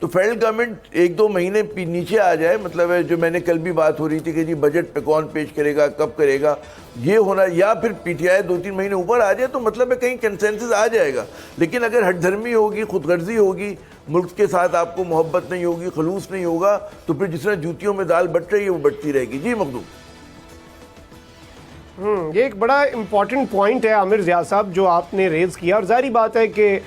تو federal government ایک دو مہینے نیچے آ جائے، مطلب ہے جو میں نے کل بھی بات ہو رہی تھی کہ جی بجٹ پہ کون پیش کرے گا، کب کرے گا، یہ ہونا، یا پھر پی ٹی آئی 2-3 مہینے اوپر آ جائے تو مطلب ہے کہیں کنسنسس آ جائے گا. لیکن اگر ہٹ دھرمی ہوگی، خود غرضی ہوگی، ملک کے ساتھ آپ کو محبت نہیں ہوگی، خلوص نہیں ہوگا، تو پھر جس طرح جوتیوں میں دال بٹ رہی ہے وہ بٹتی رہے گی. جی مخدوم. یہ ایک بڑا امپورٹنٹ پوائنٹ ہے عامر ضیاء صاحب جو آپ نے ریز کیا، اور ظاہری بات ہے کہ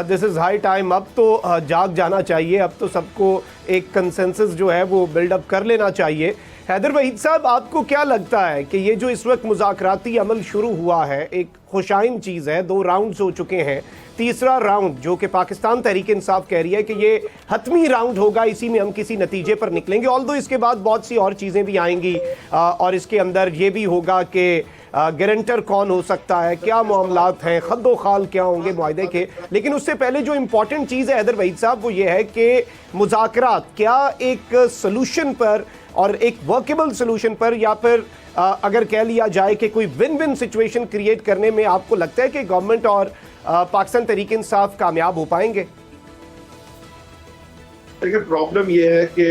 دس از ہائی ٹائم، اب تو جاگ جانا چاہیے، اب تو سب کو ایک کنسنسس جو ہے وہ بلڈ اپ کر لینا چاہیے. حیدر وحید صاحب، آپ کو کیا لگتا ہے کہ یہ جو اس وقت مذاکراتی عمل شروع ہوا ہے، ایک خوشائن چیز ہے، 2 راؤنڈز ہو چکے ہیں، تیسرا راؤنڈ جو کہ پاکستان تحریک انصاف کہہ رہی ہے کہ یہ حتمی راؤنڈ ہوگا، اسی میں ہم کسی نتیجے پر نکلیں گے، آلدو اس کے بعد بہت سی اور چیزیں بھی آئیں گی، اور اس کے اندر یہ بھی ہوگا کہ گارنٹر کون ہو سکتا ہے، کیا معاملات ہیں، خد و خال کیا ہوں گے معاہدے کے. لیکن اس سے پہلے جو امپورٹنٹ چیز ہے حیدر وحید صاحب وہ یہ ہے کہ مذاکرات کیا ایک سلوشن پر اور ایک ورکیبل سلوشن پر، یا پھر اگر کہہ لیا جائے کہ کوئی ون ون سچویشن کریٹ کرنے میں آپ کو لگتا ہے کہ گورنمنٹ اور پاکستان تحریک انصاف کامیاب ہو پائیں گے؟ دیکھیں پرابلم یہ ہے کہ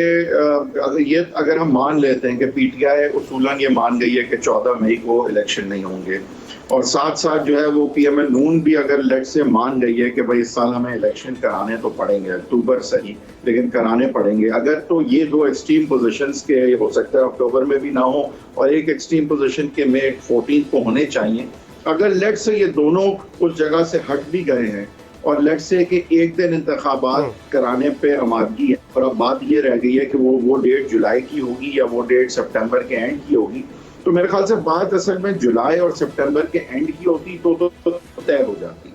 اگر ہم مان لیتے ہیں کہ پی ٹی آئی اصولاً یہ مان گئی ہے کہ 14 مئی کو الیکشن نہیں ہوں گے، اور ساتھ ساتھ جو ہے وہ پی ایم ایل نون بھی اگر لیٹ سے مان گئی ہے کہ بھائی اس سال ہمیں الیکشن کرانے تو پڑیں گے، اکتوبر صحیح لیکن کرانے پڑیں گے، اگر تو یہ 2 ایکسٹریم پوزیشنز کے ہو سکتا ہے اکتوبر میں بھی نہ ہو، اور ایک ایکسٹریم پوزیشن کے میں 14 کو ہونے چاہیے. اگر لیٹ سے یہ دونوں اس جگہ سے ہٹ بھی گئے ہیں اور لیٹ سے کہ ایک دن انتخابات کرانے پہ آمادگی ہے، اور اب بات یہ رہ گئی ہے کہ وہ ڈیٹ جولائی کی ہوگی یا وہ ڈیٹ سپٹمبر کے اینڈ کی ہوگی، تو میرے خیال سے بات اصل میں جولائی اور سپٹمبر کے اینڈ کی ہوتی تو طے ہو جاتی.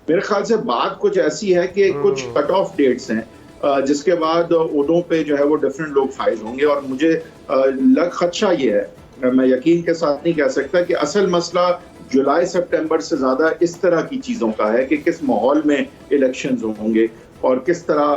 میرے خیال سے بات کچھ ایسی ہے کہ کچھ کٹ آف ڈیٹس ہیں جس کے بعد عہدوں پہ جو ہے وہ ڈفرینٹ لوگ فائز ہوں گے، اور مجھے خدشہ یہ ہے، میں یقین کے ساتھ نہیں کہہ سکتا کہ اصل مسئلہ جولائی سپٹمبر سے زیادہ اس طرح کی چیزوں کا ہے کہ کس ماحول میں الیکشنز ہوں گے اور کس طرح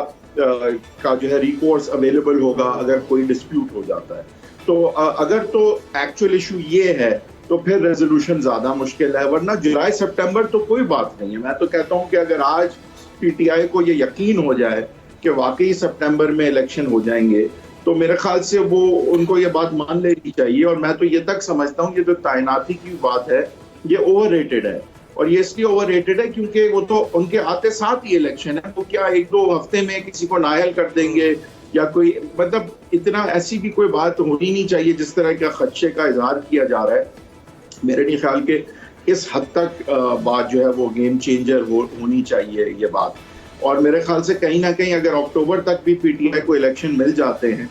کا جو ہے ریکورس اویلیبل ہوگا اگر کوئی ڈسپیوٹ ہو جاتا ہے. تو اگر تو ایکچوئل ایشو یہ ہے تو پھر ریزولوشن زیادہ مشکل ہے، ورنہ جولائی سپٹمبر تو کوئی بات نہیں ہے. میں تو کہتا ہوں کہ اگر آج پی ٹی آئی کو یہ یقین ہو جائے کہ واقعی سپٹمبر میں الیکشن ہو جائیں گے تو میرے خیال سے وہ ان کو یہ بات مان لینی چاہیے. اور میں تو یہ تک سمجھتا ہوں کہ جو تعیناتی کی بات ہے یہ اوور ریٹڈ ہے، اور یہ اس لیے اوور ریٹڈ ہے کیونکہ وہ تو ان کے آتے ساتھ ہی الیکشن ہے، تو کیا 1-2 ہفتے میں کسی کو نائل کر دیں گے یا کوئی، مطلب اتنا ایسی بھی کوئی بات ہونی نہیں چاہیے جس طرح کا خدشے کا اظہار کیا جا رہا ہے. میرے نہیں خیال کہ اس حد تک بات جو ہے وہ گیم چینجر ہونی چاہیے یہ بات. اور میرے خیال سے کہیں نہ کہیں اگر اکتوبر تک بھی پی ٹی آئی کو الیکشن مل جاتے ہیں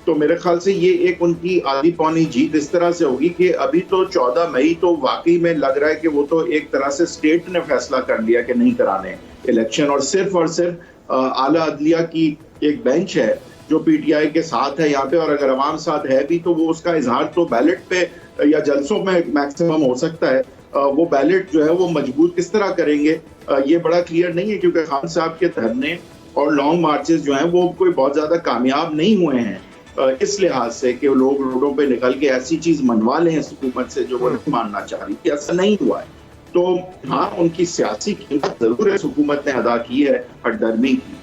تو میرے خیال سے یہ ایک ان کی آدھی پونی جیت اس طرح سے ہوگی کہ ابھی تو 14 مئی تو واقعی میں لگ رہا ہے کہ وہ تو ایک طرح سے اسٹیٹ نے فیصلہ کر لیا کہ نہیں کرانے الیکشن، اور صرف اعلیٰ عدلیہ کی ایک بینچ ہے جو پی ٹی آئی کے ساتھ ہے یہاں پہ، اور اگر عوام ساتھ ہے بھی تو وہ اس کا اظہار تو بیلٹ پہ یا جلسوں میں میکسیمم ہو سکتا ہے. وہ بیلٹ جو ہے وہ مضبوط کس طرح کریں گے یہ بڑا کلیئر نہیں ہے، کیونکہ خان صاحب کے دھرنے اور لانگ مارچز جو ہیں وہ کوئی بہت زیادہ کامیاب نہیں ہوئے ہیں اس لحاظ سے کہ لوگ روڈوں پہ نکل کے ایسی چیز منوا لیں حکومت سے جو وہ نہیں ماننا چاہ رہی تھی. ایسا نہیں ہوا ہے. تو ہاں ان کی سیاسی قیمت ضرور اس حکومت نے ادا کی ہے ہٹ درمی کی،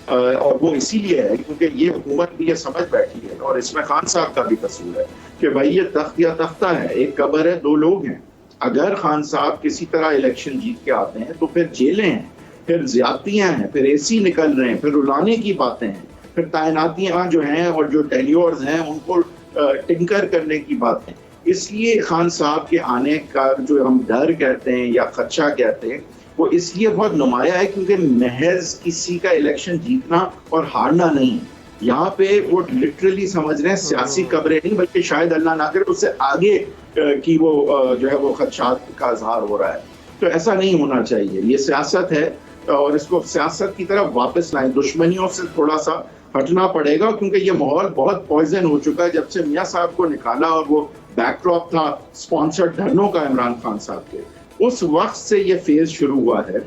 اور وہ اسی لیے ہے کیونکہ یہ حکومت بھی یہ سمجھ بیٹھی ہے، اور اس میں خان صاحب کا بھی قصور ہے کہ بھائی یہ تخت یا تختہ ہے، ایک قبر ہے، 2 لوگ ہیں. اگر خان صاحب کسی طرح الیکشن جیت کے آتے ہیں تو پھر جیلیں ہیں، پھر زیادتیاں ہیں، پھر اے سی نکل رہے ہیں، پھر رلانے کی باتیں ہیں، پھر تعیناتیاں جو ہیں اور جو ٹیلیورز ہیں ان کو ٹنکر کرنے کی بات ہے. اس لیے خان صاحب کے آنے کا جو ہم ڈر کہتے ہیں یا خدشہ کہتے ہیں وہ اس لیے بہت نمایاں ہے کیونکہ محض کسی کا الیکشن جیتنا اور ہارنا نہیں، یہاں پہ وہ لٹرلی سمجھ رہے ہیں سیاسی قبریں نہیں بلکہ شاید اللہ نہ کرے اس سے آگے کی وہ جو ہے وہ خدشات کا اظہار ہو رہا ہے. تو ایسا نہیں ہونا چاہیے. یہ سیاست ہے اور اس کو سیاست کی طرف واپس لائیں. دشمنیوں سے تھوڑا سا ہٹنا پڑے گا کیونکہ یہ ماحول بہت پوائزن ہو چکا ہے جب سے میاں صاحب کو نکالا اور وہ بیک ڈراپ تھا اسپانسرڈ دھرنوں کا عمران خان صاحب کے. اس وقت سے یہ فیز شروع ہوا ہے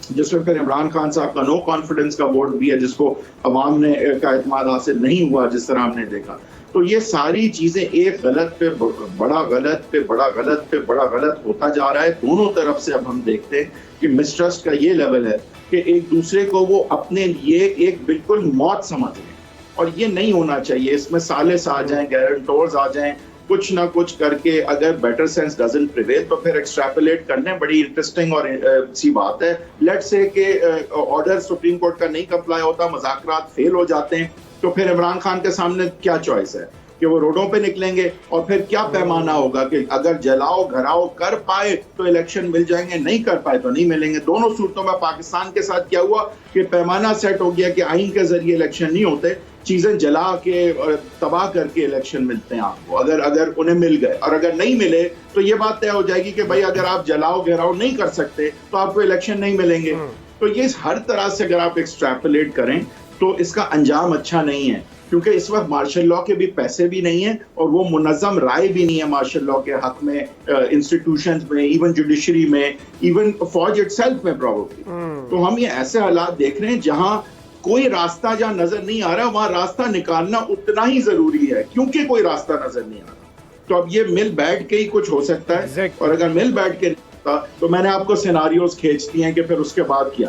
جس میں پھر عمران خان صاحب کا نو کانفیڈنس کا ووٹ بھی ہے جس کو عوام نے کا اعتماد حاصل نہیں ہوا جس طرح ہم نے دیکھا. تو یہ ساری چیزیں ایک غلط پہ بڑا غلط پہ بڑا غلط پہ بڑا غلط ہوتا جا رہا ہے. دونوں طرف سے اب ہم دیکھتے ہیں کہ مسٹرسٹ کا یہ لیول ہے کہ ایک دوسرے کو وہ اپنے لیے ایک بالکل موت سمجھ لیں, اور یہ نہیں ہونا چاہیے. اس میں سالس آ جائیں, گارنٹورز آ جائیں, کچھ نہ کچھ کر کے اگر بیٹر سینس ڈزنٹ پریویل تو پھر ایکسٹریپولیٹ کرنے بڑی انٹرسٹنگ اور سی بات ہے. لیٹ سے کہ آرڈر سپریم کورٹ کا نہیں کمپلائی ہوتا, مذاکرات فیل ہو جاتے ہیں, تو پھر عمران خان کے سامنے کیا چوائس ہے کہ وہ روڈوں پہ نکلیں گے, اور پھر کیا پیمانہ ہوگا کہ اگر جلاؤ گھراؤ کر پائے تو الیکشن مل جائیں گے, نہیں کر پائے تو نہیں ملیں گے. دونوں صورتوں میں پاکستان کے ساتھ کیا ہوا کہ پیمانہ سیٹ ہو گیا کہ آئین کے ذریعے الیکشن نہیں ہوتے, چیزیں جلا کے اور تباہ کر کے الیکشن ملتے ہیں آپ کو, اگر انہیں مل گئے. اور اگر نہیں ملے تو یہ بات طے ہو جائے گی کہ بھائی اگر آپ جلاؤ گھراؤ نہیں کر سکتے تو آپ کو الیکشن نہیں ملیں گے. تو یہ ہر طرح سے اگر آپ ایکسٹریپولیٹ کریں تو اس کا انجام اچھا نہیں ہے, کیونکہ اس وقت مارشل لاء کے بھی پیسے بھی نہیں ہیں اور وہ منظم رائے بھی نہیں ہے مارشل لاء کے حق میں, انسٹیٹیوشنز میں, ایون جوڈیشری میں, ایون فوج اٹ سیلف میں پروبیبلی. تو ہم یہ ایسے حالات دیکھ رہے ہیں جہاں کوئی راستہ جہاں نظر نہیں آ رہا وہاں راستہ نکالنا اتنا ہی ضروری ہے, کیونکہ کوئی راستہ نظر نہیں آ رہا. تو اب یہ مل بیٹھ کے ہی کچھ ہو سکتا ہے, اور اگر مل بیٹھ کے نہیں ہوتا تو میں نے آپ کو سیناریوز کھینچ دیے ہیں کہ پھر اس کے بعد کیا.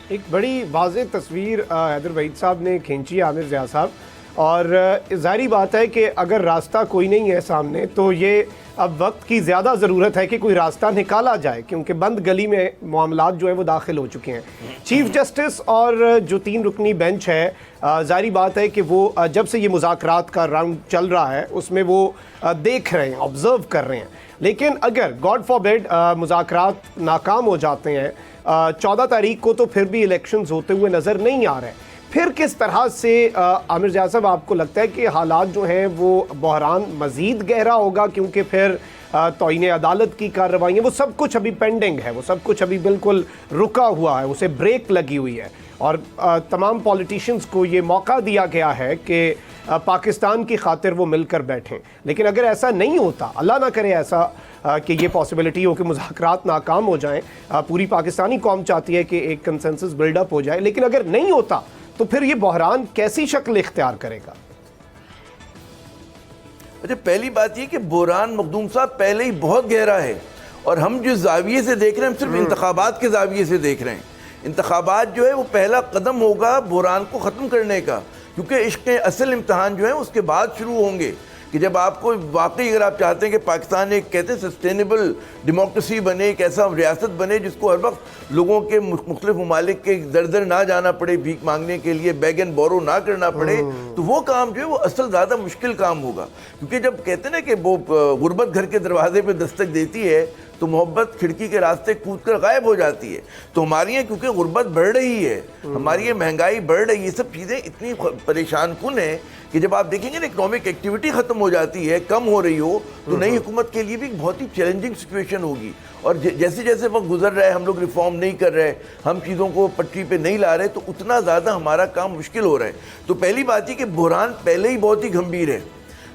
ایک بڑی واضح تصویر حیدر وحید صاحب نے کھینچی ہے, عامر ضیاء صاحب, اور ظاہری بات ہے کہ اگر راستہ کوئی نہیں ہے سامنے تو یہ اب وقت کی زیادہ ضرورت ہے کہ کوئی راستہ نکالا جائے, کیونکہ بند گلی میں معاملات جو ہے وہ داخل ہو چکے ہیں. چیف جسٹس اور جو 3 رکنی بینچ ہے, ظاہری بات ہے کہ وہ جب سے یہ مذاکرات کا راؤنڈ چل رہا ہے اس میں وہ دیکھ رہے ہیں, آبزرو کر رہے ہیں. لیکن اگر گاڈ فاربیڈ مذاکرات ناکام ہو جاتے ہیں 14 تاریخ کو, تو پھر بھی الیکشنز ہوتے ہوئے نظر نہیں آ رہے. پھر کس طرح سے عامر ضیاء صاحب آپ کو لگتا ہے کہ حالات جو ہیں وہ بحران مزید گہرا ہوگا, کیونکہ پھر توہین عدالت کی کارروائیاں وہ سب کچھ ابھی پینڈنگ ہے, وہ سب کچھ ابھی بالکل رکا ہوا ہے, اسے بریک لگی ہوئی ہے, اور تمام پولیٹیشنز کو یہ موقع دیا گیا ہے کہ پاکستان کی خاطر وہ مل کر بیٹھیں. لیکن اگر ایسا نہیں ہوتا, اللہ نہ کرے ایسا کہ یہ پاسبلٹی ہو کہ مذاکرات ناکام ہو جائیں, پوری پاکستانی قوم چاہتی ہے کہ ایک کنسنسس بلڈ اپ ہو جائے, لیکن اگر نہیں ہوتا تو پھر یہ بحران کیسی شکل اختیار کرے گا؟ اچھا, پہلی بات یہ کہ بحران مخدوم صاحب پہلے ہی بہت گہرا ہے, اور ہم جو زاویے سے دیکھ رہے ہیں ہم صرف انتخابات کے زاویے سے دیکھ رہے ہیں. انتخابات جو ہے وہ پہلا قدم ہوگا بحران کو ختم کرنے کا, کیونکہ عشق اصل امتحان جو ہے اس کے بعد شروع ہوں گے, کہ جب آپ کو واقعی اگر آپ چاہتے ہیں کہ پاکستان ایک کہتے ہیں سسٹینیبل ڈیموکریسی بنے, ایک ایسا ریاست بنے جس کو ہر وقت لوگوں کے مختلف ممالک کے در در نہ جانا پڑے بھیک مانگنے کے لیے, بیگ اینڈ بورو نہ کرنا پڑے, تو وہ کام جو ہے وہ اصل زیادہ مشکل کام ہوگا. کیونکہ جب کہتے ہیں نا کہ وہ غربت گھر کے دروازے پہ دستک دیتی ہے تو محبت کھڑکی کے راستے کود کر غائب ہو جاتی ہے. تو ہماری یہاں کیونکہ غربت بڑھ رہی ہے, ہماری یہ مہنگائی بڑھ رہی ہے, یہ سب چیزیں اتنی پریشان کن ہیں کہ جب آپ دیکھیں گے نا اکنامک ایکٹیویٹی ختم ہو جاتی ہے, کم ہو رہی ہو, تو نئی حکومت کے لیے بھی بہت ہی چیلنجنگ سچویشن ہوگی. اور جیسے جیسے وقت گزر رہا ہے, ہم لوگ ریفارم نہیں کر رہے, ہم چیزوں کو پٹری پہ نہیں لا رہے, تو اتنا زیادہ ہمارا کام مشکل ہو رہا ہے. تو پہلی بات یہ کہ بحران پہلے ہی بہت ہی گھمبیر ہے,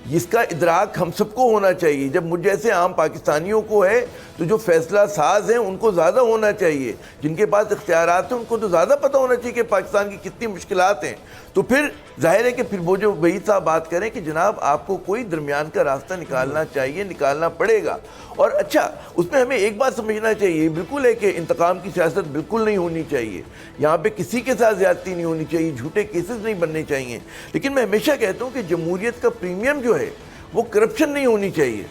جس کا ادراک ہم سب کو ہونا چاہیے. جب مجھ جیسے عام پاکستانیوں کو ہے تو جو فیصلہ ساز ہیں ان کو زیادہ ہونا چاہیے, جن کے پاس اختیارات ہیں ان کو تو زیادہ پتہ ہونا چاہیے کہ پاکستان کی کتنی مشکلات ہیں. تو پھر ظاہر ہے کہ پھر وہ جو وحید صاحب بات کریں کہ جناب آپ کو کوئی درمیان کا راستہ نکالنا چاہیے, نکالنا پڑے گا. اور اچھا, اس میں ہمیں ایک بات سمجھنا چاہیے, بالکل ہے کہ انتقام کی سیاست بالکل نہیں ہونی چاہیے, یہاں پہ کسی کے ساتھ زیادتی نہیں ہونی چاہیے, جھوٹے کیسز نہیں بننے چاہیے. لیکن میں ہمیشہ کہتا ہوں کہ جمہوریت کا پریمیم جو ہے وہ کرپشن نہیں ہونی چاہیے.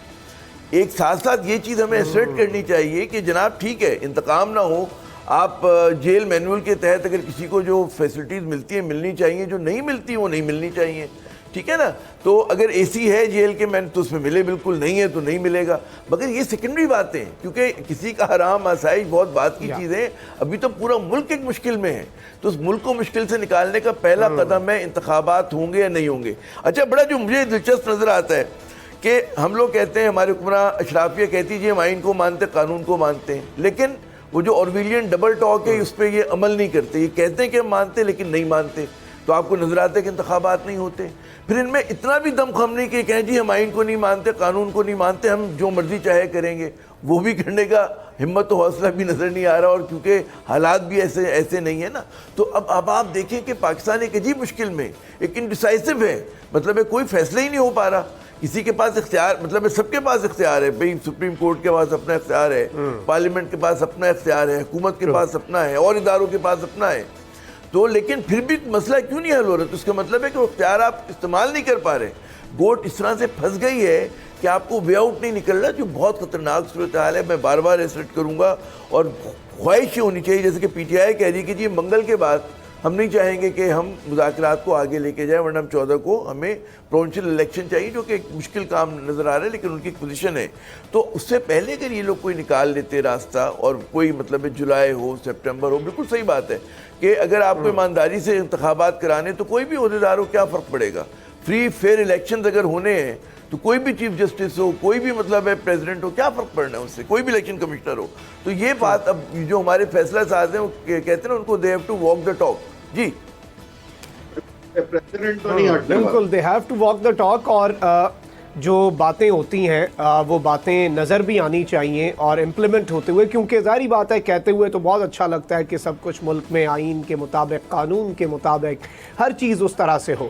ایک ساتھ ساتھ یہ چیز ہمیں اسرٹ کرنی چاہیے کہ جناب ٹھیک ہے انتقام نہ ہو, آپ جیل مینول کے تحت اگر کسی کو جو فیسلٹیز ملتی ہیں ملنی چاہیے, جو نہیں ملتی وہ نہیں ملنی چاہیے, ٹھیک ہے نا. تو اگر اے سی ہے جیل کے میں تو اس میں ملے, بالکل نہیں ہے تو نہیں ملے گا. مگر یہ سیکنڈری باتیں, کیونکہ کسی کا حرام آسائش بہت بات کی چیزیں, ابھی تو پورا ملک ایک مشکل میں ہے, تو اس ملک کو مشکل سے نکالنے کا پہلا قدم ہے انتخابات ہوں گے یا نہیں ہوں گے. اچھا, بڑا جو مجھے دلچسپ نظر آتا ہے کہ ہم لوگ کہتے ہیں, ہمارے حکمراں اشرافیہ کہتی جی ہم آئین کو مانتے, قانون کو مانتے ہیں, لیکن وہ جو اورویلین ڈبل ٹاک ہے اس پہ یہ عمل نہیں کرتے. یہ کہتے ہیں کہ ہم مانتے لیکن نہیں مانتے. تو آپ کو نظر آتا ہے کہ انتخابات نہیں ہوتے. پھر ان میں اتنا بھی دم خم نہیں کہ کہیں جی ہم آئین کو نہیں مانتے, قانون کو نہیں مانتے, ہم جو مرضی چاہے کریں گے, وہ بھی کرنے کا ہمت و حوصلہ بھی نظر نہیں آ رہا. اور کیونکہ حالات بھی ایسے نہیں ہیں نا, تو اب آپ دیکھیں کہ پاکستان ایک عجیب مشکل میں, ایک انڈیسائسو ہے, مطلب ہے کوئی فیصلہ ہی نہیں ہو پا رہا. کسی کے پاس اختیار, مطلب سب کے پاس اختیار ہے بھئی, سپریم کورٹ کے پاس اپنا اختیار ہے, پارلیمنٹ کے پاس اپنا اختیار ہے, حکومت کے پاس اپنا ہے, اور اداروں کے پاس اپنا ہے. تو لیکن پھر بھی مسئلہ کیوں نہیں حل ہو رہا؟ تو اس کا مطلب ہے کہ وہ اختیار آپ استعمال نہیں کر پا رہے. گوٹ اس طرح سے پھنس گئی ہے کہ آپ کو وے آؤٹ نہیں نکل رہا, جو بہت خطرناک صورتحال ہے. میں بار بار ایسرٹ کروں گا, اور خواہش یہ ہونی چاہیے, جیسے کہ پی ٹی آئی کہہ رہی ہے کہ جی منگل کے بعد ہم نہیں چاہیں گے کہ ہم مذاکرات کو آگے لے کے جائیں, ورنہ ہم 14 کو ہمیں پروونشل الیکشن چاہیے, جو کہ ایک مشکل کام نظر آ رہا ہے, لیکن ان کی پوزیشن ہے. تو اس سے پہلے اگر یہ لوگ کوئی نکال لیتے راستہ, اور کوئی مطلب جولائی ہو, سپٹمبر ہو, بالکل صحیح بات ہے کہ اگر آپ کو ایمانداری سے انتخابات کرانے, تو کوئی بھی عہدیدار ہو کیا فرق پڑے گا. فری فیئر الیکشنز اگر ہونے ہیں تو کوئی بھی چیف جسٹس ہو, کوئی بھی مطلب ہے پریزیڈنٹ ہو, کیا فرق پڑنا ہے اس سے, کوئی بھی الیکشن کمشنر ہو. تو یہ بات اب جو ہمارے فیصلہ ساز ہیں وہ کہتے ہیں نا, ان کو they have to walk the talk. جی پریزیڈنٹ تو نہیں ہٹنے والا. بالکل, they have to walk the talk. اور جو باتیں ہوتی ہیں وہ باتیں نظر بھی آنی چاہیے اور امپلیمنٹ ہوتے ہوئے, کیونکہ ظاہری بات ہے کہتے ہوئے تو بہت اچھا لگتا ہے کہ سب کچھ ملک میں آئین کے مطابق, قانون کے مطابق, ہر چیز اس طرح سے ہو.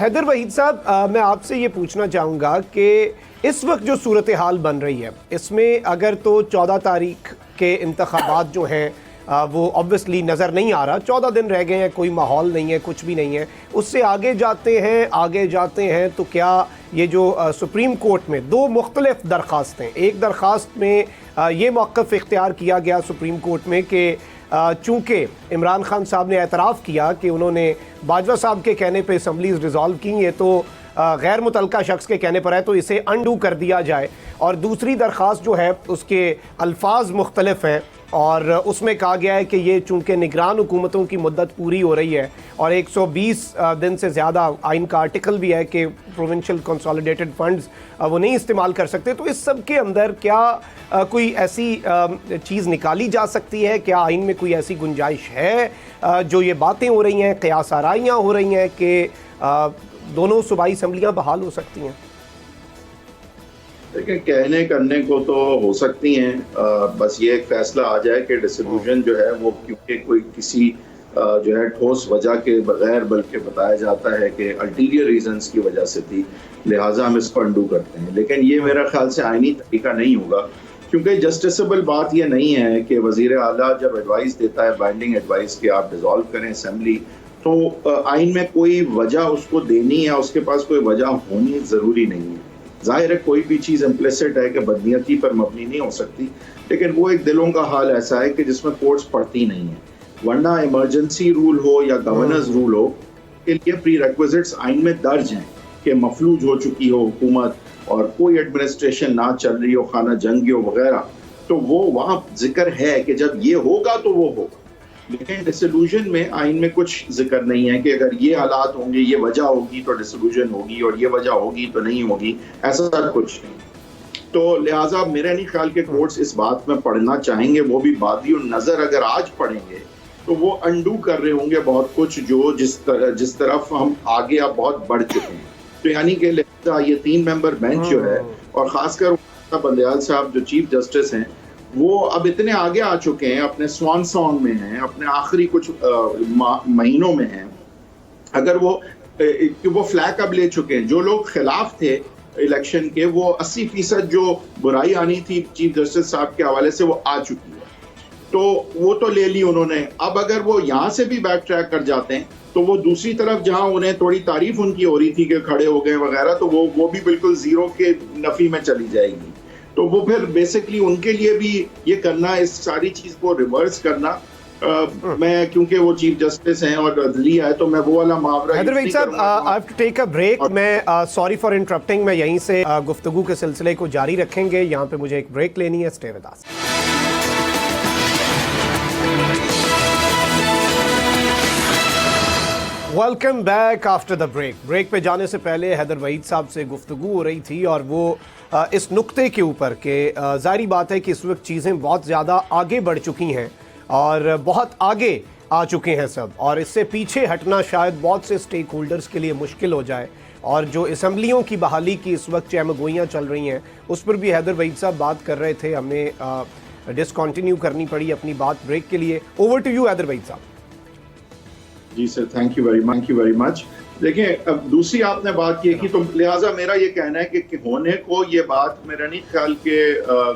حیدر وحید صاحب, میں آپ سے یہ پوچھنا چاہوں گا کہ اس وقت جو صورتحال بن رہی ہے, اس میں اگر تو 14 تاریخ کے انتخابات جو ہیں وہ obviously نظر نہیں آ رہا, 14 دن رہ گئے ہیں, کوئی ماحول نہیں ہے, کچھ بھی نہیں ہے, اس سے آگے جاتے ہیں تو کیا یہ جو سپریم کورٹ میں 2 مختلف درخواستیں, ایک درخواست میں یہ موقف اختیار کیا گیا سپریم کورٹ میں کہ چونکہ عمران خان صاحب نے اعتراف کیا کہ انہوں نے باجوہ صاحب کے کہنے پہ اسمبلیز ریزالو کی, یہ تو غیر متعلقہ شخص کے کہنے پر ہے, تو اسے انڈو کر دیا جائے. اور دوسری درخواست جو ہے اس کے الفاظ مختلف ہیں, اور اس میں کہا گیا ہے کہ یہ چونکہ نگران حکومتوں کی مدت پوری ہو رہی ہے اور 120 دن سے زیادہ آئین کا آرٹیکل بھی ہے کہ پروونشل کنسالیڈیٹڈ فنڈز وہ نہیں استعمال کر سکتے, تو اس سب کے اندر کیا کوئی ایسی چیز نکالی جا سکتی ہے, کیا آئین میں کوئی ایسی گنجائش ہے جو یہ باتیں ہو رہی ہیں, قیاس آرائیاں ہو رہی ہیں کہ دونوں صوبائی اسمبلیاں بحال ہو سکتی ہیں؟ دیکھیں, کہنے کرنے کو تو ہو سکتی ہیں, بس یہ ایک فیصلہ آ جائے کہ ڈسلوژن جو ہے وہ کیونکہ کوئی کسی جو ہے ٹھوس وجہ کے بغیر, بلکہ بتایا جاتا ہے کہ الٹیریئر ریزنز کی وجہ سے تھی, لہٰذا ہم اس کو انڈو کرتے ہیں. لیکن یہ میرا خیال سے آئینی طریقہ نہیں ہوگا, کیونکہ جسٹسیبل بات یہ نہیں ہے کہ وزیر اعلیٰ جب ایڈوائز دیتا ہے, بائنڈنگ ایڈوائز کہ آپ ڈیزالو کریں اسمبلی, تو آئین میں کوئی وجہ اس کو دینی ہے, اس کے پاس کوئی وجہ ہونی ضروری نہیں ہے. ظاہر ہے کوئی بھی چیز امپلیسٹ ہے کہ بدنیتی پر مبنی نہیں ہو سکتی, لیکن وہ ایک دلوں کا حال ایسا ہے کہ جس میں کورٹس پڑھتی نہیں ہیں, ورنہ ایمرجنسی رول ہو یا گورننس رول ہو کے لیے پری ریکویزٹس آئین میں درج ہیں کہ مفلوج ہو چکی ہو حکومت اور کوئی ایڈمنسٹریشن نہ چل رہی ہو, خانہ جنگی ہو وغیرہ, تو وہ وہاں ذکر ہے کہ جب یہ ہوگا تو وہ ہوگا. لیکن ڈسلوژن میں آئین میں کچھ ذکر نہیں ہے کہ اگر یہ حالات ہوں گے, یہ وجہ ہوگی تو ڈسلوژن ہوگی, اور یہ وجہ ہوگی تو نہیں ہوگی, ایسا کچھ نہیں. تو لہٰذا میرا نہیں خیال کہ کورٹس اس بات میں پڑھنا چاہیں گے, وہ بھی بادی نظر اگر آج پڑھیں گے تو وہ انڈو کر رہے ہوں گے بہت کچھ جو جس طرف ہم آگے اب بہت بڑھ چکے ہیں. تو یعنی کہ لہٰذا یہ 3 ممبر بینچ جو ہے, اور خاص کر بندیال صاحب جو چیف جسٹس ہیں, وہ اب اتنے آگے آ چکے ہیں, اپنے سوان سانگ میں ہیں, اپنے آخری کچھ مہینوں میں ہیں. اگر وہ فلیگ اب لے چکے ہیں, جو لوگ خلاف تھے الیکشن کے, وہ 80% جو برائی آنی تھی چیف جسٹس صاحب کے حوالے سے وہ آ چکی ہے, تو وہ تو لے لی انہوں نے. اب اگر وہ یہاں سے بھی بیک ٹریک کر جاتے ہیں تو وہ دوسری طرف جہاں انہیں تھوڑی تعریف ان کی ہو رہی تھی کہ کھڑے ہو گئے وغیرہ, تو وہ بھی بالکل زیرو کے نفی میں چلی جائے گی. تو وہ پھر بیسکلی ان کے لیے بھی یہ کرنا, اس ساری چیز کو ریورس کرنا, میں کیونکہ وہ چیف جسٹس ہیں اور عدلیہ ہے تو میں وہ والا محاورہ. حیدر وحید صاحب, I have to take a break. میں sorry for interrupting, میں یہیں سے گفتگو کے سلسلے کو جاری رکھیں گے. یہاں پہ مجھے ایک بریک لینی ہے. Stay with us. Welcome back after the break. Break پہ جانے سے پہلے حیدر وحید صاحب سے گفتگو ہو رہی تھی, اور وہ اس نقطے کے اوپر کہ ظاہری بات ہے کہ اس وقت چیزیں بہت زیادہ آگے بڑھ چکی ہیں, اور بہت آگے آ چکے ہیں سب, اور اس سے پیچھے ہٹنا شاید بہت سے سٹیک ہولڈرز کے لیے مشکل ہو جائے. اور جو اسمبلیوں کی بحالی کی اس وقت چہمگوئیاں چل رہی ہیں اس پر بھی حیدر وحید صاحب بات کر رہے تھے, ہمیں ڈسکنٹینیو کرنی پڑی اپنی بات بریک کے لیے. Over to you Haider Waheed صاحب. جی sir, thank you very much. دیکھیں, اب دوسری آپ نے بات کی تو لہٰذا میرا یہ کہنا ہے کہ ہونے کو یہ بات میرا نہیں خیال کہ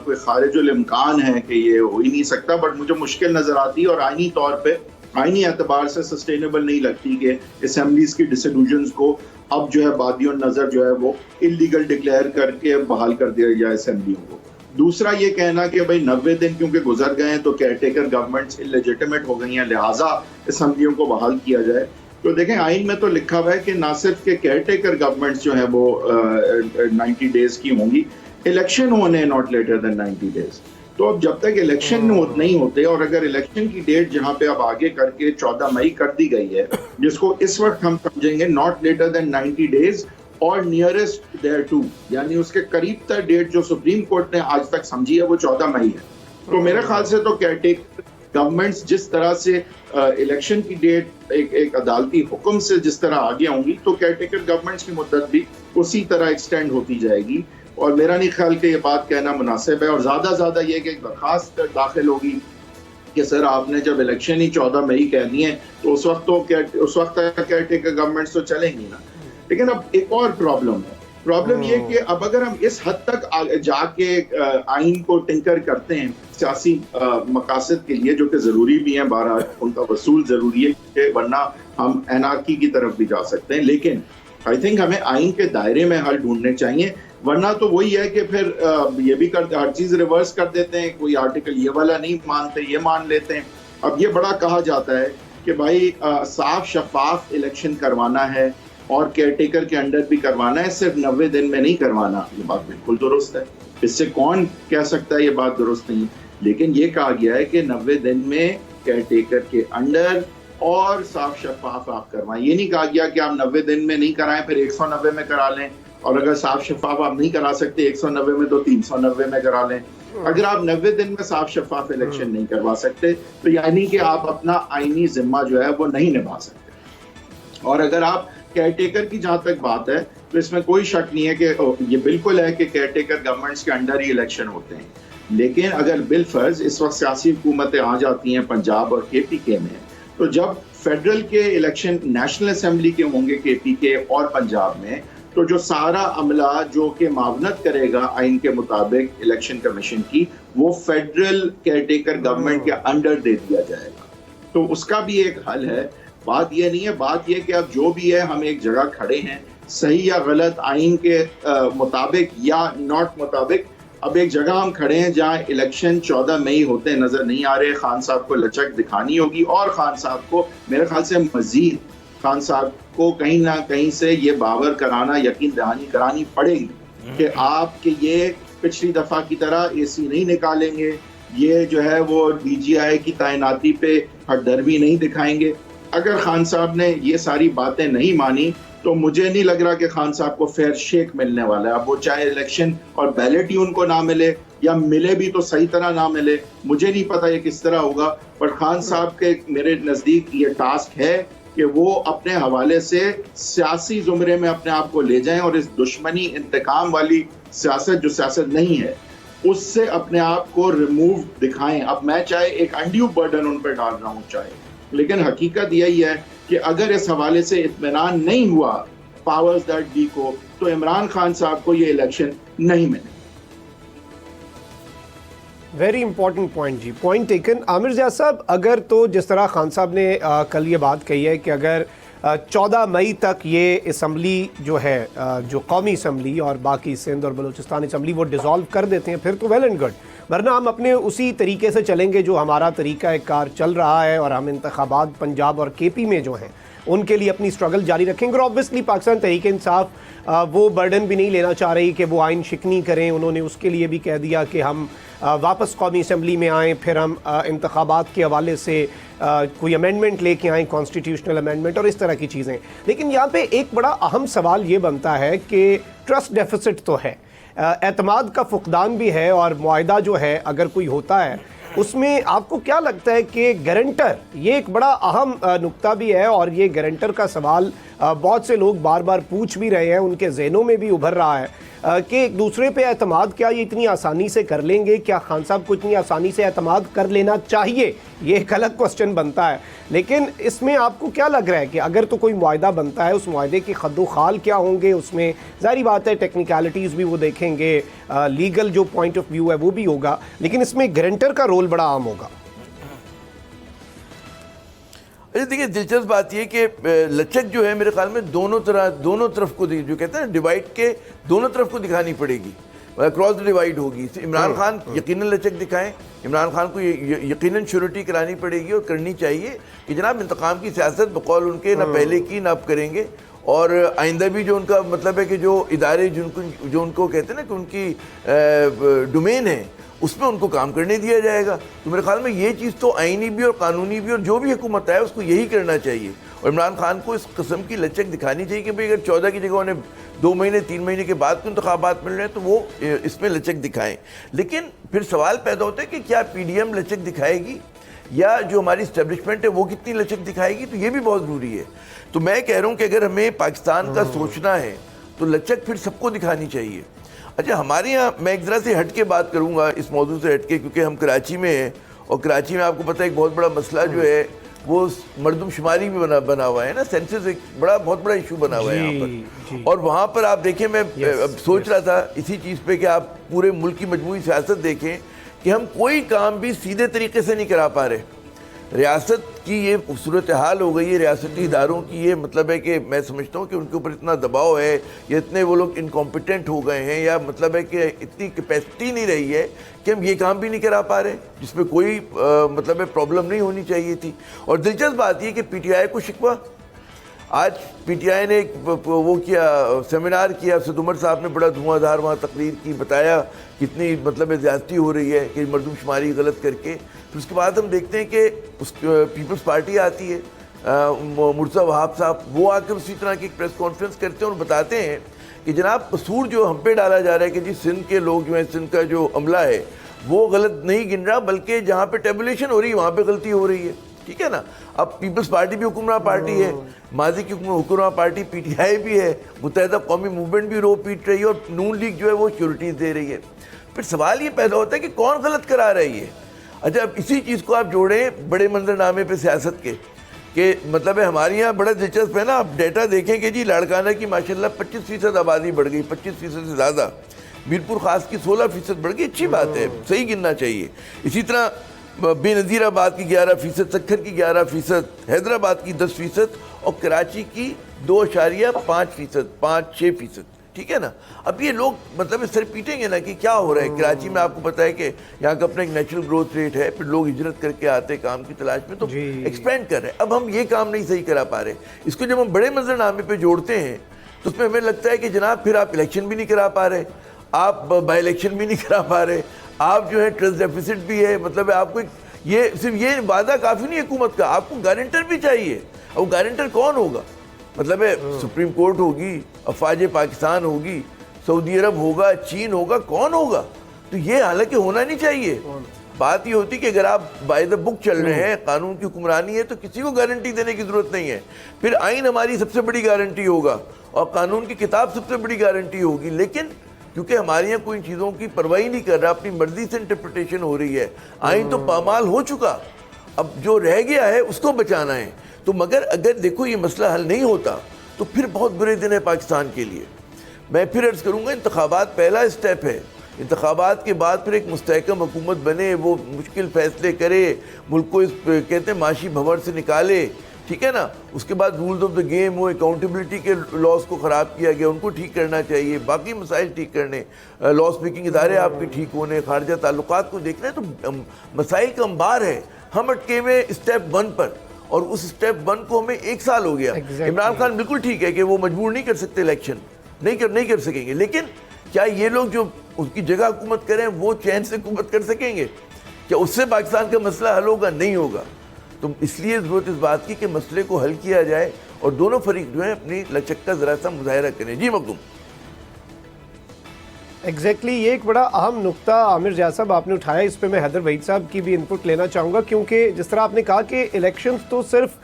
کوئی خارج الامکان ہے کہ یہ ہو ہی نہیں سکتا, بٹ مجھے مشکل نظر آتی ہے اور آئینی طور پہ آئینی اعتبار سے سسٹینیبل نہیں لگتی کہ اسمبلیز کی ڈسیلوژنز کو اب جو ہے بادی النظر جو ہے وہ انلیگل ڈکلیئر کر کے بحال کر دیا جائے اسمبلیوں کو. دوسرا یہ کہنا کہ بھائی 90 دن کیونکہ گزر گئے ہیں تو کیئر ٹیکر گورنمنٹس انلیجیٹمیٹ ہو گئی ہیں, لہٰذا اسمبلیوں کو بحال کیا جائے. تو دیکھیں آئین میں تو لکھا ہوا ہے کہ نہ صرف کہ کیئر ٹیکر گورنمنٹس جو ہیں وہ 90 ڈیز کی ہوں گی, الیکشن ہونے ناٹ لیٹر دین 90 ڈیز. تو اب جب تک الیکشن نہیں ہوتے, اور اگر الیکشن کی ڈیٹ جہاں پہ اب آگے کر کے 14 مئی کر دی گئی ہے, جس کو اس وقت ہم سمجھیں گے ناٹ لیٹر دین 90 ڈیز اور نیئرسٹ دیئر ٹو, یعنی اس کے قریب تر ڈیٹ جو سپریم کورٹ نے آج تک سمجھی ہے وہ 14 مئی ہے. تو میرے خیال سے تو کیئر ٹیکر گورنمنٹس جس طرح سے الیکشن کی ڈیٹ ایک عدالتی حکم سے جس طرح آگے ہوں گی, تو کیئر ٹیکر گورنمنٹس کی مدت بھی اسی طرح ایکسٹینڈ ہوتی جائے گی. اور میرا نہیں خیال کہ یہ بات کہنا مناسب ہے. اور زیادہ یہ کہ ایک درخواست داخل ہوگی کہ سر آپ نے جب الیکشن ہی 14 مئی کہہ دی ہیں تو اس وقت تک کیئر ٹیکر گورنمنٹس تو چلیں گی نا. لیکن اب ایک اور پرابلم یہ کہ اب اگر ہم اس حد تک جا کے آئین کو ٹنکر کرتے ہیں سیاسی مقاصد کے لیے, جو کہ ضروری بھی ہیں, بہرحال ان کا وصول ضروری ہے ورنہ ہم انارکی کی طرف بھی جا سکتے ہیں, لیکن آئی تھنک ہمیں آئین کے دائرے میں حل ڈھونڈنے چاہیے. ورنہ تو وہی ہے کہ پھر یہ بھی کرتے, ہر چیز ریورس کر دیتے ہیں, کوئی آرٹیکل یہ والا نہیں مانتے, یہ مان لیتے ہیں. اب یہ بڑا کہا جاتا ہے کہ بھائی صاف شفاف الیکشن کروانا ہے اور کیئر ٹیکر کے انڈر بھی کروانا ہے, صرف 90 دن میں نہیں کروانا. یہ بات بالکل درست ہے, اس سے کون کہہ سکتا ہے یہ بات درست نہیں. لیکن یہ کہا گیا ہے کہ 90 دن میں کیئر ٹیکر کے انڈر اور صاف شفاف آپ کروائیں. یہ نہیں کہا گیا کہ آپ 90 دن میں نہیں کرائیں پھر 190 میں کرا لیں, اور اگر صاف شفاف آپ نہیں کرا سکتے 190 میں تو 390 میں کرا لیں. اگر آپ 90 دن میں صاف شفاف الیکشن نہیں کروا سکتے تو یعنی کہ آپ اپنا آئینی ذمہ جو ہے وہ نہیں نبھا سکتے. اور اگر آپ کیئر ٹیکر کی جہاں تک بات ہے تو اس میں کوئی شک نہیں ہے کہ یہ بالکل ہے کہ کیئر ٹیکر گورنمنٹس کے انڈر ہی الیکشن ہوتے ہیں. لیکن اگر بالفرض اس وقت سیاسی حکومتیں آ جاتی ہیں پنجاب اور کے پی کے میں, تو جب فیڈرل کے الیکشن نیشنل اسمبلی کے ہوں گے کے پی کے اور پنجاب میں, تو جو سارا عملہ جو کہ معاونت کرے گا آئین کے مطابق الیکشن کمیشن کی, وہ فیڈرل کیئر ٹیکر گورنمنٹ کے انڈر دے دیا جائے گا. تو اس کا بھی ایک حل ہے. بات یہ نہیں ہے, بات یہ کہ اب جو بھی ہے ہم ایک جگہ کھڑے ہیں, صحیح یا غلط آئین کے مطابق یا ناٹ مطابق, اب ایک جگہ ہم کھڑے ہیں جہاں الیکشن 14 مئی ہوتے نظر نہیں آ رہے. خان صاحب کو لچک دکھانی ہوگی, اور خان صاحب کو میرے خیال سے مزید خان صاحب کو کہیں نہ کہیں سے یہ باور کرانا, یقین دہانی کرانی پڑے گی کہ آپ کے یہ پچھلی دفعہ کی طرح اے سی نہیں نکالیں گے, یہ جو ہے وہ ڈی جی آئی کی تعیناتی پہ ہٹ درمی نہیں دکھائیں گے. اگر خان صاحب نے یہ ساری باتیں نہیں مانی تو مجھے نہیں لگ رہا کہ خان صاحب کو فیئر شیک ملنے والا ہے. اب وہ چاہے الیکشن اور بیلٹ ہی ان کو نہ ملے یا ملے بھی تو صحیح طرح نہ ملے, مجھے نہیں پتا یہ کس طرح ہوگا, پر خان صاحب کے میرے نزدیک یہ ٹاسک ہے کہ وہ اپنے حوالے سے سیاسی زمرے میں اپنے آپ کو لے جائیں اور اس دشمنی انتقام والی سیاست جو سیاست نہیں ہے اس سے اپنے آپ کو ریموو دکھائیں. اب میں چاہے ایک انڈیو برڈن ان پہ ڈال رہا ہوں چاہے, لیکن حقیقت یہی ہے کہ اگر اس حوالے سے اطمینان نہیں ہوا پاورز دیٹ بی کو, تو عمران خان صاحب کو یہ الیکشن نہیں ملے. ویری امپورٹنٹ پوائنٹ جی, پوائنٹ ٹیکن. عامر ضیاء صاحب, اگر تو جس طرح خان صاحب نے کل یہ بات کہی ہے کہ اگر 14 مئی تک یہ اسمبلی جو ہے, جو قومی اسمبلی اور باقی سندھ اور بلوچستان اسمبلی وہ ڈیزالو کر دیتے ہیں پھر تو ویل اینڈ گڈ, ورنہ ہم اپنے اسی طریقے سے چلیں گے جو ہمارا طریقہ کار چل رہا ہے, اور ہم انتخابات پنجاب اور کے پی میں جو ہیں ان کے لیے اپنی اسٹرگل جاری رکھیں گے. اور آبویسلی پاکستان تحریک انصاف وہ برڈن بھی نہیں لینا چاہ رہی کہ وہ آئین شکنی کریں. انہوں نے اس کے لیے بھی کہہ دیا کہ ہم واپس قومی اسمبلی میں آئیں, پھر ہم انتخابات کے حوالے سے کوئی امینڈمنٹ لے کے آئیں, کانسٹیٹیوشنل امینڈمنٹ اور اس طرح کی چیزیں. لیکن یہاں پہ ایک بڑا اہم سوال یہ بنتا ہے کہ ٹرسٹ ڈیفیسٹ تو ہے, اعتماد کا فقدان بھی ہے, اور معاہدہ جو ہے اگر کوئی ہوتا ہے اس میں آپ کو کیا لگتا ہے کہ گارنٹر، یہ ایک بڑا اہم نقطہ بھی ہے اور یہ گارنٹر کا سوال بہت سے لوگ بار بار پوچھ بھی رہے ہیں، ان کے ذہنوں میں بھی ابھر رہا ہے کہ ایک دوسرے پہ اعتماد کیا یہ اتنی آسانی سے کر لیں گے؟ کیا خان صاحب کو اتنی آسانی سے اعتماد کر لینا چاہیے؟ یہ ایک الگ کوسچن بنتا ہے، لیکن اس میں آپ کو کیا لگ رہا ہے کہ اگر تو کوئی معاہدہ بنتا ہے، اس معاہدے کی خد و خال کیا ہوں گے؟ اس میں ظاہری بات ہے ٹیکنیکلٹیز بھی وہ دیکھیں گے، لیگل جو پوائنٹ آف ویو ہے وہ بھی ہوگا، لیکن اس میں گارنٹر کا رول بڑا عام ہوگا۔ دیکھیے دلچسپ بات یہ کہ لچک جو ہے میرے خیال میں دونوں طرف کو جو کہتے ہیں ڈیوائڈ کے دونوں طرف کو دکھانی پڑے گی، کراس ڈیوائڈ ہوگی۔ عمران خان یقیناً لچک دکھائیں، عمران خان کو یقیناً شیورٹی کرانی پڑے گی اور کرنی چاہیے کہ جناب انتقام کی سیاست بقول ان کے نہ پہلے کی نہ اب کریں گے، اور آئندہ بھی جو ان کا مطلب ہے کہ جو ادارے جو ان کو کہتے ہیں نا کہ ان کی ڈومین ہے اس میں ان کو کام کرنے دیا جائے گا۔ تو میرے خیال میں یہ چیز تو آئینی بھی اور قانونی بھی اور جو بھی حکومت ہے اس کو یہی کرنا چاہیے، اور عمران خان کو اس قسم کی لچک دکھانی چاہیے کہ بھئی اگر 14 کی جگہ انہیں 2 مہینے 3 مہینے کے بعد کو انتخابات مل رہے ہیں تو وہ اس میں لچک دکھائیں۔ لیکن پھر سوال پیدا ہوتا ہے کہ کیا پی ڈی ایم لچک دکھائے گی یا جو ہماری اسٹیبلشمنٹ ہے وہ کتنی لچک دکھائے گی؟ تو یہ بھی بہت ضروری ہے۔ تو میں کہہ رہا ہوں کہ اگر ہمیں پاکستان کا سوچنا ہے تو لچک پھر سب کو دکھانی چاہیے۔ اچھا ہمارے یہاں میں ایک ذرا سے ہٹ کے بات کروں گا اس موضوع سے ہٹ کے، کیونکہ ہم کراچی میں ہیں اور کراچی میں آپ کو پتہ ہے ایک بہت بڑا مسئلہ جو ہے وہ مردم شماری بھی بنا ہوا ہے نا، سینسس ایک بہت بڑا ایشو بنا ہوا ہے یہاں پر، اور وہاں پر آپ دیکھیں میں سوچ رہا تھا اسی چیز پہ کہ آپ پورے ملک کی مجموعی سیاست دیکھیں کہ ہم کوئی کام بھی سیدھے طریقے سے نہیں کرا پا رہے۔ ریاست کی یہ صورتحال ہو گئی ہے، ریاستی اداروں کی یہ مطلب ہے کہ میں سمجھتا ہوں کہ ان کے اوپر اتنا دباؤ ہے یا اتنے وہ لوگ انکمپیٹنٹ ہو گئے ہیں، یا مطلب ہے کہ اتنی کیپیسٹی نہیں رہی ہے کہ ہم یہ کام بھی نہیں کرا پا رہے جس میں کوئی مطلب ہے پرابلم نہیں ہونی چاہیے تھی۔ اور دلچسپ بات یہ کہ پی ٹی آئی کو شکوہ، آج پی ٹی آئی نے ایک وہ کیا سیمینار کیا، اسد عمر صاحب نے بڑا دھواں دھار وہاں تقریر کی، بتایا کتنی مطلب زیادتی ہو رہی ہے کہ مردم شماری غلط کر کے۔ پھر اس کے بعد ہم دیکھتے ہیں کہ اس پیپلز پارٹی آتی ہے، مرزا وہاب صاحب وہ آ کر اسی طرح کی ایک پریس کانفرنس کرتے ہیں اور بتاتے ہیں کہ جناب قصور جو ہم پہ ڈالا جا رہا ہے کہ جی سندھ کے لوگ جو ہیں، سندھ کا جو عملہ ہے وہ غلط نہیں گن رہا، بلکہ جہاں پہ ٹیبولیشن ہو رہی ہے وہاں پہ غلطی ہو رہی ہے، ٹھیک ہے نا۔ اب پیپلز پارٹی بھی حکمراں پارٹی ہے، ماضی کی حکمراں پارٹی پی ٹی آئی بھی ہے، متحدہ قومی موومنٹ بھی رو پیٹ رہی ہے، اور نون لیگ جو ہے وہ شیورٹیز دے رہی ہے۔ پھر سوال یہ پیدا ہوتا ہے کہ کون غلط کرا رہی ہے؟ اچھا اب اسی چیز کو آپ جوڑیں بڑے منظر نامے پہ سیاست کے، کہ مطلب ہے ہمارے یہاں بڑا دلچسپ ہے نا، آپ ڈیٹا دیکھیں کہ جی لاڑکانہ کی ماشاءاللہ 25% آبادی بڑھ گئی، 25% سے زیادہ، میرپور خاص کی 16% بڑھ گئی، اچھی بات ہے، صحیح گننا چاہیے۔ اسی طرح بے نظیر آباد کی 11%، سکھر کی 11%، حیدرآباد کی 10% اور کراچی کی 2.5%، 5-6%، ٹھیک ہے نا۔ اب یہ لوگ مطلب اس طرح پیٹیں گے نا کہ کیا ہو رہا ہے کراچی میں، آپ کو پتہ ہے کہ یہاں کا اپنا ایک نیچرل گروتھ ریٹ ہے، پھر لوگ ہجرت کر کے آتے کام کی تلاش میں تو ایکسپینڈ کر رہے ہیں۔ اب ہم یہ کام نہیں صحیح کرا پا رہے، اس کو جب ہم بڑے منظر نامے پہ جوڑتے ہیں تو اس میں ہمیں لگتا ہے کہ جناب پھر آپ الیکشن بھی نہیں کرا پا رہے، آپ بائی الیکشن بھی نہیں کرا پا رہے، آپ جو ہے ٹرسٹ ڈیفیسٹ بھی ہے، مطلب ہے آپ کو یہ صرف یہ وعدہ کافی نہیں حکومت کا، آپ کو گارنٹر بھی چاہیے۔ اور گارنٹر کون ہوگا؟ مطلب ہے سپریم کورٹ ہوگی، افواج پاکستان ہوگی، سعودی عرب ہوگا، چین ہوگا، کون ہوگا؟ تو یہ حالانکہ ہونا نہیں چاہیے۔ بات یہ ہوتی کہ اگر آپ بائی دا بک چل رہے ہیں، قانون کی حکمرانی ہے، تو کسی کو گارنٹی دینے کی ضرورت نہیں ہے۔ پھر آئین ہماری سب سے بڑی گارنٹی ہوگا اور قانون کی کتاب سب سے بڑی گارنٹی ہوگی، لیکن کیونکہ ہمارے یہاں کوئی چیزوں کی پرواہی نہیں کر رہا، اپنی مرضی سے انٹرپریٹیشن ہو رہی ہے، آئین تو پامال ہو چکا، اب جو رہ گیا ہے اس کو بچانا ہے۔ تو مگر اگر دیکھو یہ مسئلہ حل نہیں ہوتا تو پھر بہت برے دن ہے پاکستان کے لیے۔ میں پھر عرض کروں گا انتخابات پہلا اسٹیپ ہے، انتخابات کے بعد پھر ایک مستحکم حکومت بنے، وہ مشکل فیصلے کرے، ملک کو اس کہتے ہیں معاشی بھنور سے نکالے، ٹھیک ہے نا۔ اس کے بعد رولز آف دا گیم ہو، اکاؤنٹیبلٹی کے لاس کو خراب کیا گیا ان کو ٹھیک کرنا چاہیے، باقی مسائل ٹھیک کرنے، لا اسپیکنگ ادارے آپ کے ٹھیک ہونے، خارجہ تعلقات کو دیکھنا ہے، تو مسائل کا انبار ہے۔ ہم اٹکے ہوئے اسٹیپ 1 پر، اور اس اسٹیپ 1 کو ہمیں 1 سال ہو گیا۔ عمران خان بالکل ٹھیک ہے کہ وہ مجبور نہیں کر سکتے الیکشن، نہیں کر سکیں گے، لیکن کیا یہ لوگ جو اس کی جگہ حکومت کریں وہ چین سے حکومت کر سکیں گے؟ کیا اس سے پاکستان کا مسئلہ حل ہوگا؟ نہیں ہوگا۔ تو اس لیے ضرورت اس بات کی کہ مسئلے کو حل کیا جائے اور دونوں فریق جو ہیں اپنی لچک کا ذرا سا مظاہرہ کریں۔ جی مخدوم۔ ایگزیکٹلی یہ ایک بڑا اہم نقطہ عامر ضیاء صاحب آپ نے اٹھایا. اس پہ میں حیدر وحید صاحب کی بھی انپٹ لینا چاہوں گا, کیونکہ جس طرح آپ نے کہا کہ الیکشنز تو صرف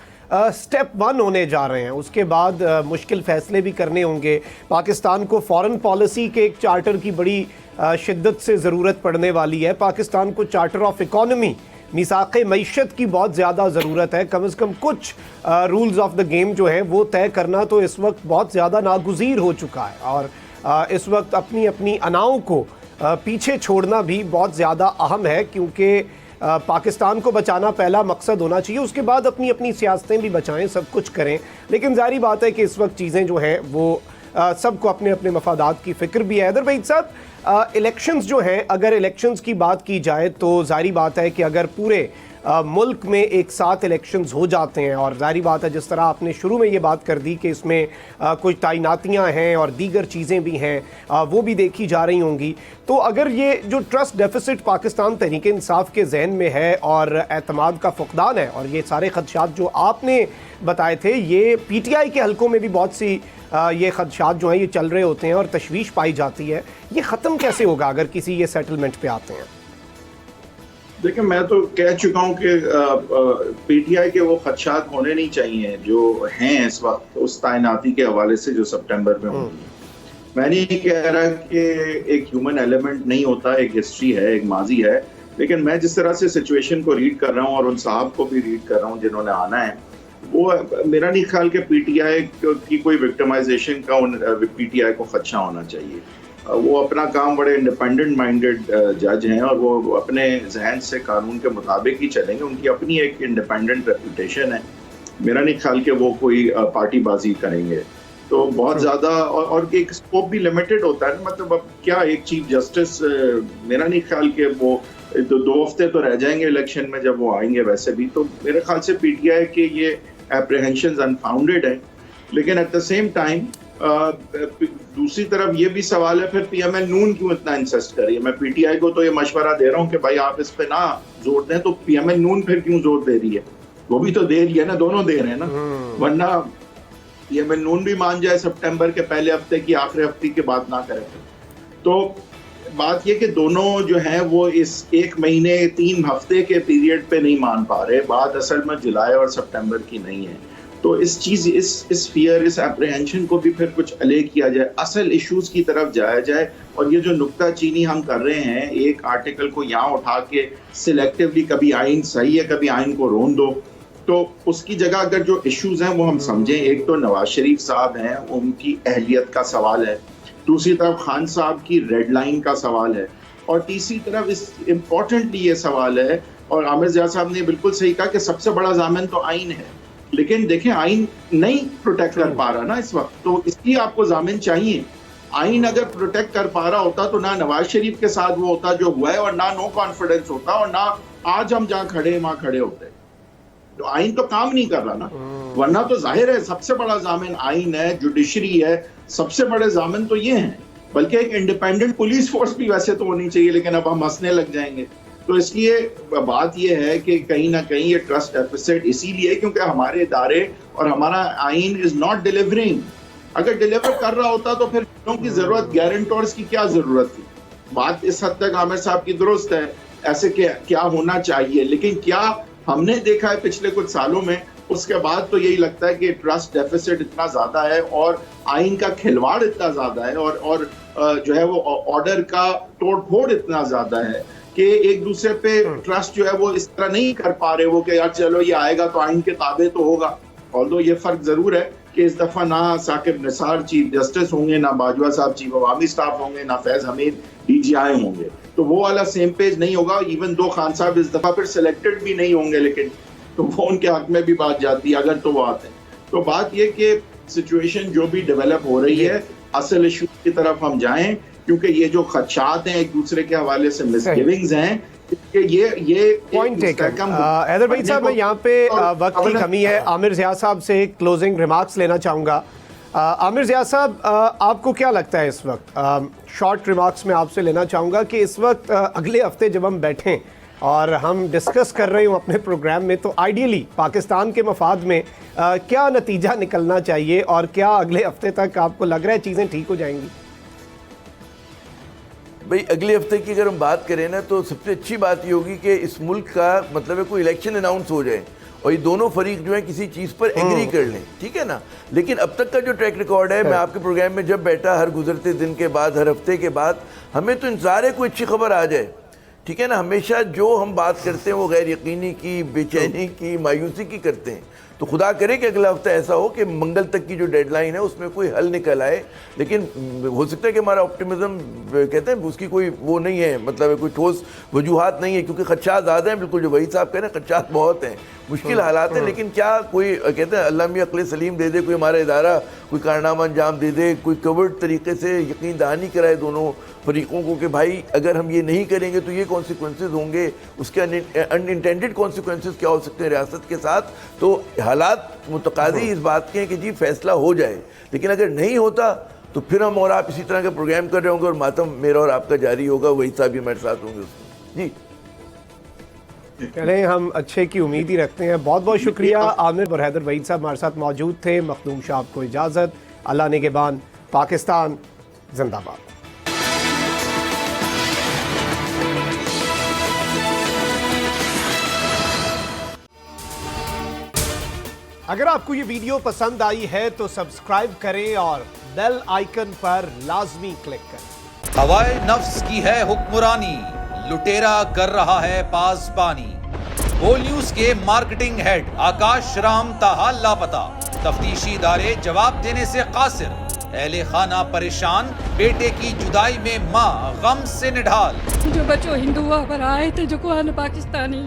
سٹیپ 1 ہونے جا رہے ہیں, اس کے بعد مشکل فیصلے بھی کرنے ہوں گے. پاکستان کو فارن پالیسی کے ایک چارٹر کی بڑی شدت سے ضرورت پڑنے والی ہے. پاکستان کو چارٹر آف اکانومی, میثاق معیشت کی بہت زیادہ ضرورت ہے. کم از کم کچھ رولز آف دا گیم جو ہیں وہ طے کرنا تو اس وقت بہت زیادہ ناگزیر ہو چکا ہے, اور اس وقت اپنی اپنی اناؤں کو پیچھے چھوڑنا بھی بہت زیادہ اہم ہے, کیونکہ پاکستان کو بچانا پہلا مقصد ہونا چاہیے. اس کے بعد اپنی اپنی سیاستیں بھی بچائیں, سب کچھ کریں. لیکن ظاہری بات ہے کہ اس وقت چیزیں جو ہیں وہ سب کو اپنے اپنے مفادات کی فکر بھی ہے. حیدر وحید صاحب, الیکشنز جو ہیں, اگر الیکشنز کی بات کی جائے تو ظاہری بات ہے کہ اگر پورے ملک میں ایک ساتھ الیکشنز ہو جاتے ہیں, اور ظاہری بات ہے جس طرح آپ نے شروع میں یہ بات کر دی کہ اس میں کچھ تعیناتیاں ہیں اور دیگر چیزیں بھی ہیں, وہ بھی دیکھی جا رہی ہوں گی, تو اگر یہ جو ٹرسٹ ڈیفیسٹ پاکستان تحریک انصاف کے ذہن میں ہے اور اعتماد کا فقدان ہے, اور یہ سارے خدشات جو آپ نے بتائے تھے, یہ پی ٹی آئی کے حلقوں میں بھی بہت سی یہ خدشات جو ہیں یہ چل رہے ہوتے ہیں اور تشویش پائی جاتی ہے, یہ ختم کیسے ہوگا اگر کسی یہ سیٹلمنٹ پہ آتے ہیں؟ دیکھیں, میں تو کہہ چکا ہوں کہ پی ٹی آئی کے وہ خدشات ہونے نہیں چاہیے جو ہیں اس وقت اس تعیناتی کے حوالے سے جو سپٹمبر میں ہوں گی. میں نہیں کہہ رہا کہ ایک ہیومن ایلیمنٹ نہیں ہوتا, ایک ہسٹری ہے, ایک ماضی ہے, لیکن میں جس طرح سے سچویشن کو ریڈ کر رہا ہوں اور ان صاحب کو بھی ریڈ کر رہا ہوں جنہوں نے آنا ہے, وہ میرا نہیں خیال کہ پی ٹی آئی کی کوئی وکٹمائزیشن کا پی ٹی آئی کو خدشہ ہونا چاہیے. وہ اپنا کام بڑے انڈیپینڈنٹ مائنڈڈ جج ہیں اور وہ اپنے ذہن سے قانون کے مطابق ہی چلیں گے. ان کی اپنی ایک انڈیپینڈنٹ ریپوٹیشن ہے, میرا نہیں خیال کہ وہ کوئی پارٹی بازی کریں گے. تو بہت زیادہ اور ایک اسکوپ بھی لمیٹڈ ہوتا ہے, مطلب اب کیا ایک چیف جسٹس, میرا نہیں خیال کہ وہ 2 ہفتے تو رہ جائیں گے الیکشن میں جب وہ آئیں گے. ویسے بھی تو میرے خیال سے پی ٹی آئی کے یہ اپریہنشنز انفاؤنڈیڈ ہیں, لیکن ایٹ دا سیم ٹائم دوسری طرف یہ بھی سوال ہے پھر پی ایم ایل نون کیوں اتنا انسسٹ کر رہی ہے. میں پی ٹی آئی کو تو یہ مشورہ دے رہا ہوں کہ بھائی آپ اس پہ نہ زور دیں, تو پی ایم ایل نون پھر کیوں زور دے رہی ہے؟ وہ بھی تو دے رہی ہے نا, دونوں دے رہے ہیں نا. ورنہ پی ایم ایل نون بھی مان جائے سپٹمبر کے پہلے ہفتے کی آخری ہفتے کی بات نہ کرے. تو بات یہ کہ دونوں جو ہیں وہ اس 1 مہینے 3 ہفتے کے پیریڈ پہ نہیں مان پا رہے. بات اصل میں جولائی اور سپٹمبر کی نہیں ہے. تو اس فیئر, اس اپریہنشن کو بھی پھر کچھ الے کیا جائے, اصل ایشوز کی طرف جایا جائے. اور یہ جو نکتہ چینی ہم کر رہے ہیں ایک آرٹیکل کو یہاں اٹھا کے سلیکٹیولی, کبھی آئین صحیح ہے کبھی آئین کو رون دو, تو اس کی جگہ اگر جو ایشوز ہیں وہ ہم سمجھیں. ایک تو نواز شریف صاحب ہیں, ان کی اہلیت کا سوال ہے, دوسری طرف خان صاحب کی ریڈ لائن کا سوال ہے, اور تیسری طرف اس امپورٹنٹلی یہ سوال ہے, اور عامر ضیاء صاحب نے بالکل صحیح کہا کہ سب سے بڑا ضامن تو آئین ہے. لیکن دیکھیں آئین نہیں پروٹیکٹ کر پا رہا نا اس وقت, تو اس کی آپ کو ضامن چاہیے. آئین اگر پروٹیکٹ کر پا رہا ہوتا تو نہ نواز شریف کے ساتھ وہ ہوتا جو ہوا ہے, اور نہ نو کانفیڈنس ہوتا, اور نہ آج ہم جہاں کھڑے وہاں کھڑے ہوتے. تو آئین تو کام نہیں کر رہا نا, ورنہ تو ظاہر ہے سب سے بڑا ضامن آئین ہے, جوڈیشری ہے, سب سے بڑے ضامن تو یہ ہیں. بلکہ ایک انڈیپینڈنٹ پولیس فورس بھی ویسے تو ہونی چاہیے, لیکن اب ہم ہنسنے لگ جائیں گے. تو اس لیے بات یہ ہے کہ کہیں نہ کہیں یہ ٹرسٹ ڈیفیسٹ اسی لیے کیونکہ ہمارے ادارے اور ہمارا آئین از ناٹ ڈیلیورنگ. اگر ڈیلیور کر رہا ہوتا تو پھر کی ضرورت, گارنٹورز کی کیا ضرورت تھی. بات اس حد تک عامر صاحب کی درست ہے, ایسے کیا ہونا چاہیے, لیکن کیا ہم نے دیکھا ہے پچھلے کچھ سالوں میں, اس کے بعد تو یہی لگتا ہے کہ ٹرسٹ ڈیفیسٹ اتنا زیادہ ہے اور آئین کا کھلواڑ اتنا زیادہ ہے, اور جو ہے وہ آرڈر کا توڑ پھوڑ اتنا زیادہ ہے کہ ایک دوسرے پہ ٹرسٹ جو ہے وہ اس طرح نہیں کر پا رہے وہ کہ یار چلو یہ آئے گا تو آئین کے تابع تو ہوگا. although یہ فرق ضرور ہے کہ اس دفعہ نہ ثاقب نثار چیف جسٹس ہوں گے, نہ باجوہ صاحب چیف عوامی سٹاف ہوں گے, نہ فیض حمید ڈی جی آئی ہوں گے, تو وہ والا سیم پیج نہیں ہوگا. ایون دو خان صاحب اس دفعہ پھر سلیکٹڈ بھی نہیں ہوں گے, لیکن تو وہ ان کے حق میں بھی بات جاتی ہے اگر تو وہ آتے ہیں. تو بات یہ کہ سچویشن جو بھی ڈیولپ ہو رہی ہے اصل ایشو کی طرف ہم جائیں, کیونکہ یہ جو خدشات ہیں ایک دوسرے کے حوالے سے مس گیونگز ہیں, یہ پوائنٹ ٹیکن. حیدر بھائی صاحب میں یہاں پہ وقت کی کمی ہے, عامر ضیاء صاحب سے کلوزنگ ریمارکس لینا چاہوں گا. عامر ضیاء صاحب آپ کو کیا لگتا ہے اس وقت, شارٹ ریمارکس میں آپ سے لینا چاہوں گا کہ اس وقت اگلے ہفتے جب ہم بیٹھیں اور ہم ڈسکس کر رہے ہوں اپنے پروگرام میں, تو آئیڈیلی پاکستان کے مفاد میں کیا نتیجہ نکلنا چاہیے, اور کیا اگلے ہفتے تک آپ کو لگ رہا ہے چیزیں ٹھیک ہو جائیں گی؟ بھائی اگلے ہفتے کی اگر ہم بات کریں نا تو سب سے اچھی بات یہ ہوگی کہ اس ملک کا مطلب ہے کوئی الیکشن اناؤنس ہو جائے اور یہ دونوں فریق جو ہیں کسی چیز پر ایگری کر لیں، ٹھیک ہے نا. لیکن اب تک کا جو ٹریک ریکارڈ ہے، میں آپ کے پروگرام میں جب بیٹھا ہر گزرتے دن کے بعد، ہر ہفتے کے بعد، ہمیں تو انتظار ہے کوئی اچھی خبر آ جائے، ٹھیک ہے نا. ہمیشہ جو ہم بات کرتے ہیں وہ غیر یقینی کی، بے چینی کی، مایوسی کی کرتے ہیں. تو خدا کرے کہ اگلا ہفتہ ایسا ہو کہ منگل تک کی جو ڈیڈ لائن ہے اس میں کوئی حل نکل آئے. لیکن ہو سکتا ہے کہ ہمارا آپٹیمزم کہتے ہیں اس کی کوئی وہ نہیں ہے، مطلب کوئی ٹھوس وجوہات نہیں ہے، کیونکہ خدشات زیادہ ہیں. بالکل جو وحید صاحب کہہ رہے ہیں، خدشات بہت ہیں، مشکل حالات ہیں. لیکن کیا کوئی کہتے ہیں اللہ میاں عقل سلیم دے دے، کوئی ہمارا ادارہ کوئی کارنامہ انجام دے دے، کوئی کورڈ طریقے سے یقین دہانی کرائے دونوں فریقوں کو کہ بھائی اگر ہم یہ نہیں کریں گے تو یہ کانسیکوینسز ہوں گے، اس کے انٹینڈڈ کانسیکوینسز کیا ہو سکتے ہیں ریاست کے ساتھ. تو حالات متقاضی اس بات کے ہیں کہ جی فیصلہ ہو جائے. لیکن اگر نہیں ہوتا تو پھر ہم اور آپ اسی طرح کا پروگرام کر رہے ہوں گے اور ماتم میرا اور آپ کا جاری ہوگا. وحید صاحب بھی ہمارے ساتھ ہوں گے اس میں. جی چلیں، ہم اچھے کی امید ہی رکھتے ہیں. بہت بہت شکریہ. عامر اور حیدر وحید صاحب ہمارے ساتھ موجود تھے. مخدوم صاحب کو اجازت. اللہ نگہبان. پاکستان زندہ باد. اگر آپ کو یہ ویڈیو پسند آئی ہے تو سبسکرائب کریں اور بیل آئیکن پر لازمی کلک کریں. ہوائے نفس کی ہے حکمرانی، لٹیرا کر رہا ہے پاسبانی. بول نیوز کے مارکیٹنگ ہیڈ آکاش رام تاحال لاپتہ، تفتیشی ادارے جواب دینے سے قاصر. اہل خانہ پریشان، بیٹے کی جدائی میں ماں غم سے نڈھال. جو بچو ہندو ہوا پر آئے تھے جو کو آن پاکستانی،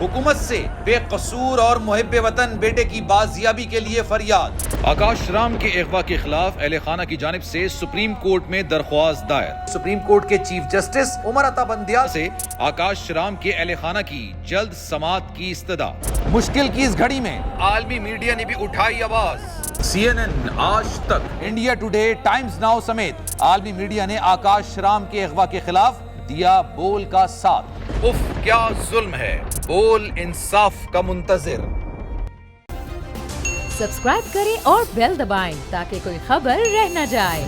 حکومت سے بے قصور اور محب وطن بیٹے کی بازیابی کے لیے فریاد. آکاش رام کے اغوا کے خلاف اہل خانہ کی جانب سے سپریم کورٹ میں درخواست دائر. سپریم کورٹ کے چیف جسٹس عمر عطا بندیا سے آکاش رام کے اہل خانہ کی جلد سماعت کی استدعا. مشکل کی اس گھڑی میں عالمی میڈیا نے بھی اٹھائی آواز. CNN، آج تک، انڈیا ٹوڈے، ٹائمز ناؤ سمیت عالمی میڈیا نے آکاش رام کے اغوا کے خلاف دیا بول کا ساتھ. اف کیا ظلم ہے، بول انصاف کا منتظر. سبسکرائب کریں اور بیل دبائیں تاکہ کوئی خبر رہ نہ جائے.